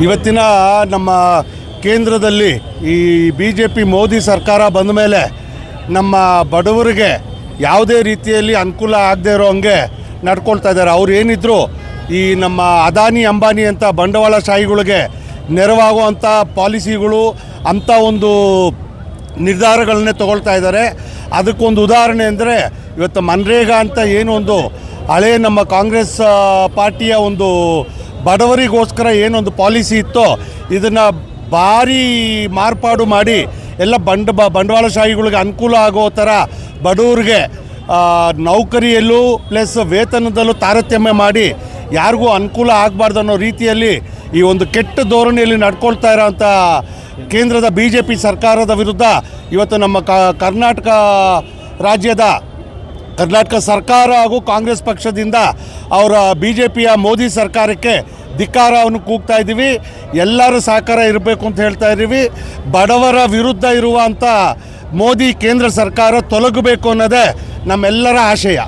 ಇವತ್ತಿನ ನಮ್ಮ ಕೇಂದ್ರದಲ್ಲಿ ಈ BJP ಮೋದಿ ಸರ್ಕಾರ ಬಂದ ಮೇಲೆ ನಮ್ಮ ಬಡವರಿಗೆ ಯಾವುದೇ ರೀತಿಯಲ್ಲಿ ಅನುಕೂಲ ಆಗದೆ ಇರೋ ಹಂಗೆ ನಡ್ಕೊಳ್ತಾ ಇದ್ದಾರೆ. ಅವ್ರು ಏನಿದ್ರು ಈ ನಮ್ಮ ಅದಾನಿ ಅಂಬಾನಿ ಅಂತ ಬಂಡವಾಳಶಾಹಿಗಳಿಗೆ ನೆರವಾಗುವಂಥ ಪಾಲಿಸಿಗಳು ಅಂಥ ಒಂದು ನಿರ್ಧಾರಗಳನ್ನೇ ತಗೊಳ್ತಾ ಇದ್ದಾರೆ. ಅದಕ್ಕೊಂದು ಉದಾಹರಣೆ ಅಂದರೆ ಇವತ್ತು ಮನ್ರೇಗಾ ಅಂತ ಏನು ಒಂದು ಹಳೆ ನಮ್ಮ ಕಾಂಗ್ರೆಸ್ ಪಾರ್ಟಿಯ ಒಂದು ಬಡವರಿಗೋಸ್ಕರ ಏನೊಂದು ಪಾಲಿಸಿ ಇತ್ತೋ ಇದನ್ನು ಭಾರಿ ಮಾರ್ಪಾಡು ಮಾಡಿ ಎಲ್ಲ ಬಂಡವಾಳಶಾಹಿಗಳಿಗೆ ಅನುಕೂಲ ಆಗೋ ಥರ ಬಡವರಿಗೆ ನೌಕರಿಯಲ್ಲೂ ಪ್ಲಸ್ ವೇತನದಲ್ಲೂ ತಾರತಮ್ಯ ಮಾಡಿ ಯಾರಿಗೂ ಅನುಕೂಲ ಆಗಬಾರ್ದು ಅನ್ನೋ ರೀತಿಯಲ್ಲಿ ಈ ಒಂದು ಕೆಟ್ಟ ಧೋರಣೆಯಲ್ಲಿ ನಡ್ಕೊಳ್ತಾ ಇರೋಂಥ ಕೇಂದ್ರದ BJP ಸರ್ಕಾರದ ವಿರುದ್ಧ ಇವತ್ತು ನಮ್ಮ ಕರ್ನಾಟಕ ರಾಜ್ಯದ ಕರ್ನಾಟಕ ಸರ್ಕಾರ ಹಾಗೂ ಕಾಂಗ್ರೆಸ್ ಪಕ್ಷದಿಂದ ಅವರ BJPಯ ಮೋದಿ ಸರ್ಕಾರಕ್ಕೆ ಧಿಕ್ಕಾರವನ್ನು ಕೂಗ್ತಾ ಇದ್ದೀವಿ. ಎಲ್ಲರ ಸಹಕಾರ ಇರಬೇಕು ಅಂತ ಹೇಳ್ತಾ ಇದ್ದೀವಿ. ಬಡವರ ವಿರುದ್ಧ ಇರುವಂಥ ಮೋದಿ ಕೇಂದ್ರ ಸರ್ಕಾರ ತೊಲಗಬೇಕು ಅನ್ನೋದೇ ನಮ್ಮೆಲ್ಲರ ಆಶಯ.